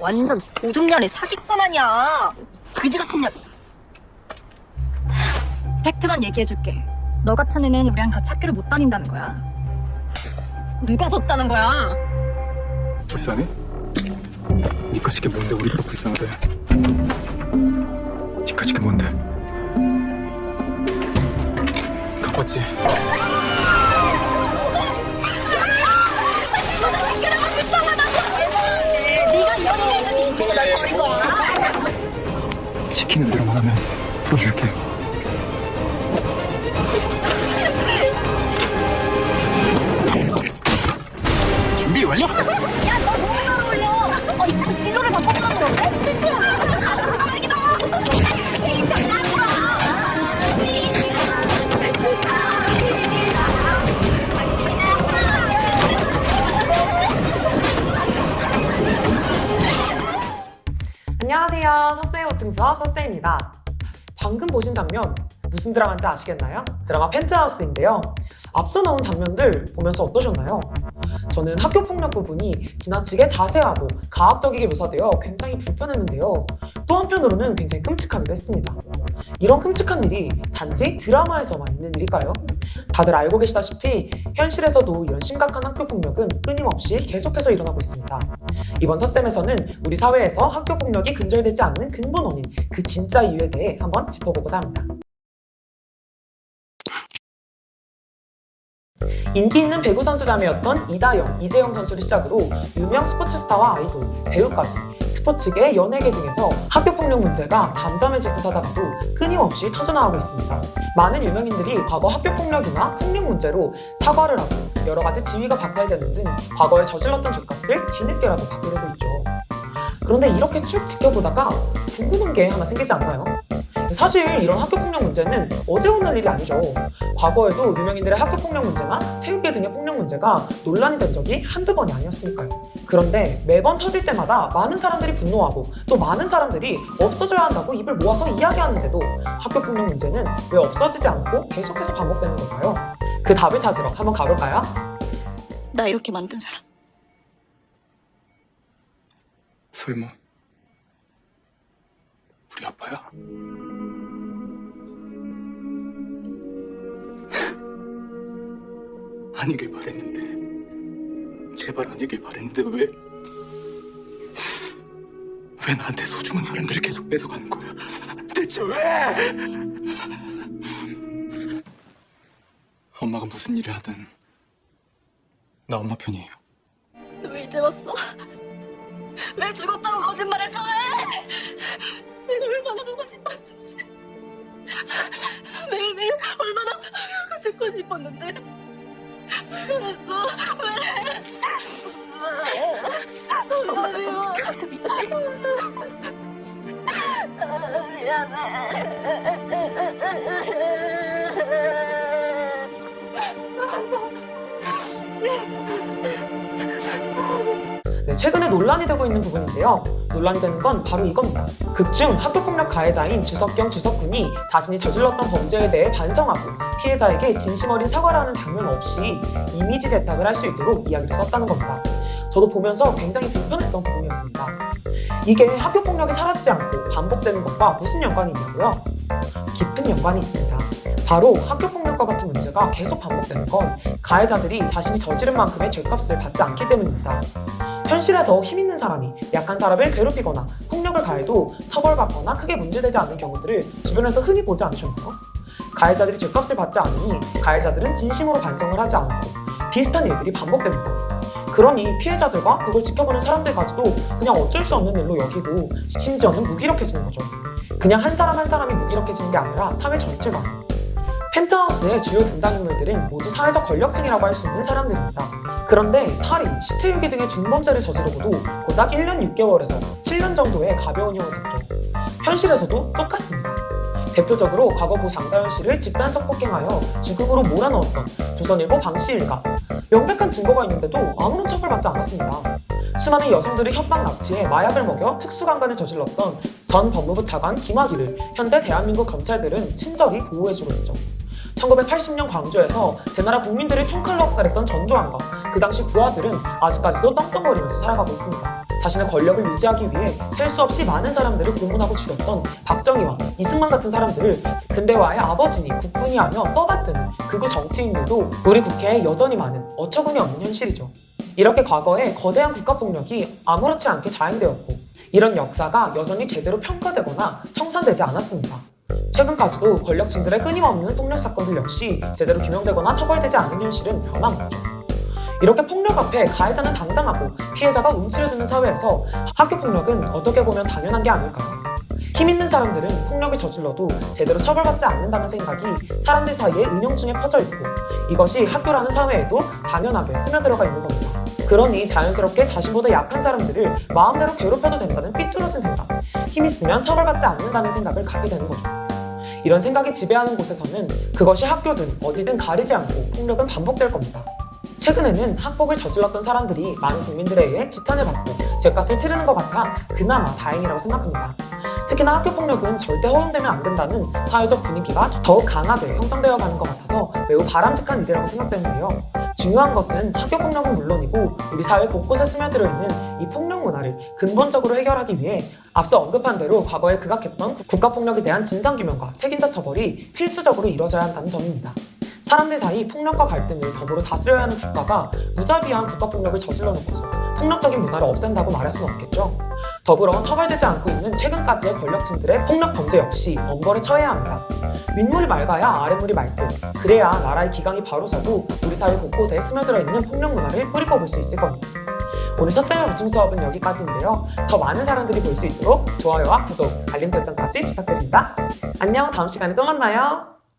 완전 도둑년의 사기꾼 아니야. 그지 같은 년. 팩트만 얘기해줄게. 너 같은 애는 우리랑 같이 학교를 못 다닌다는 거야. 누가 졌다는 거야? 불쌍해? 니까 시게 뭔데 우리가 불쌍하대. 니까 시게 뭔데? 가봤지? 네가 이런 애는 인기가 날 버린 거야. 시키는 대로만 하면 풀어줄게. 준비 완료! 야, 너 너무 잘 어울려. 이참 진로를 바꿔보는 건데? 실제로. 안녕하세요. 서쌤 호칭 수업 서쌤입니다. 방금 보신 장면 무슨 드라마인지 아시겠나요? 드라마 펜트하우스인데요. 앞서 나온 장면들 보면서 어떠셨나요? 저는 학교폭력 부분이 지나치게 자세하고 가학적이게 묘사되어 굉장히 불편했는데요. 또 한편으로는 굉장히 끔찍하기도 했습니다. 이런 끔찍한 일이 단지 드라마에서만 있는 일일까요? 다들 알고 계시다시피 현실에서도 이런 심각한 학교폭력은 끊임없이 계속해서 일어나고 있습니다. 이번 서쌤에서는 우리 사회에서 학교폭력이 근절되지 않는 근본 원인, 그 진짜 이유에 대해 한번 짚어보고자 합니다. 인기 있는 배구 선수 자매였던 이다영, 이재영 선수를 시작으로 유명 스포츠 스타와 아이돌, 배우까지 스포츠계, 연예계 등에서 학교폭력 문제가 잠잠해질 듯 하다가도 끊임없이 터져나오고 있습니다. 많은 유명인들이 과거 학교폭력이나 폭력 문제로 사과를 하고 여러 가지 지위가 박탈되는 등 과거에 저질렀던 죄값을 뒤늦게라도 받게 되고 있죠. 그런데 이렇게 쭉 지켜보다가 궁금한 게 하나 생기지 않나요? 사실 이런 학교폭력 문제는 어제 오늘 일이 아니죠. 과거에도 유명인들의 학교폭력 문제나 체육계 등의 폭력 문제가 논란이 된 적이 한두 번이 아니었으니까요. 그런데 매번 터질 때마다 많은 사람들이 분노하고 또 많은 사람들이 없어져야 한다고 입을 모아서 이야기하는데도 학교폭력 문제는 왜 없어지지 않고 계속해서 반복되는 걸까요? 그 답을 찾으러 한번 가볼까요? 나 이렇게 만든 사람. 설마 우리 아빠야? 아니길 바랬는데, 제발 아니길 바랬는데 왜 나한테 소중한 사람들을 계속 뺏어가는 거야? 대체 왜? 엄마가 무슨 일을 하든 나 엄마 편이에요. 너 왜 이제 왔어? 왜 죽었다고 거짓말했어? 왜? 내가 얼마나 보고 싶었는데. 매일매일 얼마나 듣고 싶었는데. 그랬어. 왜? 엄마 미워. 가서 미안해. 네, 최근에 논란이 되고 있는 부분인데요. 논란이 되는 건 바로 이겁니다. 극중 학교폭력 가해자인 주석경 주석군이 자신이 저질렀던 범죄에 대해 반성하고 피해자에게 진심 어린 사과를 하는 장면 없이 이미지 세탁을 할 수 있도록 이야기를 썼다는 겁니다. 저도 보면서 굉장히 불편했던 부분이었습니다. 이게 학교폭력이 사라지지 않고 반복되는 것과 무슨 연관이 있냐고요? 깊은 연관이 있습니다. 바로 학교폭력과 같은 문제가 계속 반복되는 건 가해자들이 자신이 저지른 만큼의 죄값을 받지 않기 때문입니다. 현실에서 힘 있는 사람이 약한 사람을 괴롭히거나 폭력을 가해도 처벌받거나 크게 문제되지 않는 경우들을 주변에서 흔히 보지 않으셨나요? 가해자들이 죄값을 받지 않으니 가해자들은 진심으로 반성을 하지 않고 비슷한 일들이 반복됩니다. 그러니 피해자들과 그걸 지켜보는 사람들까지도 그냥 어쩔 수 없는 일로 여기고 심지어는 무기력해지는 거죠. 그냥 한 사람 한 사람이 무기력해지는 게 아니라 사회 전체가. 펜트하우스의 주요 등장인물들은 모두 사회적 권력층이라고 할 수 있는 사람들입니다. 그런데 살인, 시체 유기 등의 중범죄를 저지르고도 고작 1년 6개월에서 7년 정도의 가벼운 형을 받죠. 현실에서도 똑같습니다. 대표적으로 과거 고 장사연 씨를 집단적 폭행하여 죽음으로 몰아넣었던 조선일보 방씨 일가. 명백한 증거가 있는데도 아무런 처벌받지 않았습니다. 수많은 여성들을 협박 납치해 마약을 먹여 특수강간을 저질렀던 전 법무부 차관 김학의를 현재 대한민국 검찰들은 친절히 보호해주고 있죠. 1980년 광주에서 제나라 국민들을 총칼로 학살했던 전두환과 그 당시 부하들은 아직까지도 떵떵거리면서 살아가고 있습니다. 자신의 권력을 유지하기 위해 셀 수 없이 많은 사람들을 고문하고 죽였던 박정희와 이승만 같은 사람들을 근대화의 아버지니 국군이 하며 떠받드는 극우 정치인들도 우리 국회에 여전히 많은 어처구니 없는 현실이죠. 이렇게 과거에 거대한 국가폭력이 아무렇지 않게 자행되었고 이런 역사가 여전히 제대로 평가되거나 청산되지 않았습니다. 최근까지도 권력층들의 끊임없는 폭력 사건들 역시 제대로 규명되거나 처벌되지 않은 현실은 변함없죠. 이렇게 폭력 앞에 가해자는 당당하고 피해자가 움츠려드는 사회에서 학교 폭력은 어떻게 보면 당연한 게 아닐까요? 힘 있는 사람들은 폭력을 저질러도 제대로 처벌받지 않는다는 생각이 사람들 사이에 은연중에 퍼져 있고 이것이 학교라는 사회에도 당연하게 스며들어가 있는 겁니다. 그러니 자연스럽게 자신보다 약한 사람들을 마음대로 괴롭혀도 된다는 삐뚤어진 생각, 힘 있으면 처벌받지 않는다는 생각을 갖게 되는 거죠. 이런 생각이 지배하는 곳에서는 그것이 학교든 어디든 가리지 않고 폭력은 반복될 겁니다. 최근에는 학폭을 저질렀던 사람들이 많은 국민들에 의해 지탄을 받고 죗값을 치르는 것 같아 그나마 다행이라고 생각합니다. 특히나 학교 폭력은 절대 허용되면 안 된다는 사회적 분위기가 더욱 강하게 형성되어 가는 것 같아서 매우 바람직한 일이라고 생각되는데요. 중요한 것은 학교 폭력은 물론이고 우리 사회 곳곳에 스며들어 있는 이 폭력 문화를 근본적으로 해결하기 위해 앞서 언급한 대로 과거에 극악했던 국가폭력에 대한 진상규명과 책임자 처벌이 필수적으로 이루어져야 한다는 점입니다. 사람들 사이 폭력과 갈등을 더불어 다스려야 하는 국가가 무자비한 국가폭력을 저질러 놓고서 폭력적인 문화를 없앤다고 말할 수는 없겠죠. 더불어 처벌되지 않고 있는 최근까지의 권력층들의 폭력 범죄 역시 엄벌에 처해야 합니다. 윗물이 맑아야 아랫물이 맑고 그래야 나라의 기강이 바로 서고 우리 사회 곳곳에 스며들어 있는 폭력 문화를 뿌리뽑을 수 있을 겁니다. 오늘 첫사연 보충 수업은 여기까지인데요. 더 많은 사람들이 볼 수 있도록 좋아요와 구독, 알림 설정까지 부탁드립니다. 안녕, 다음 시간에 또 만나요.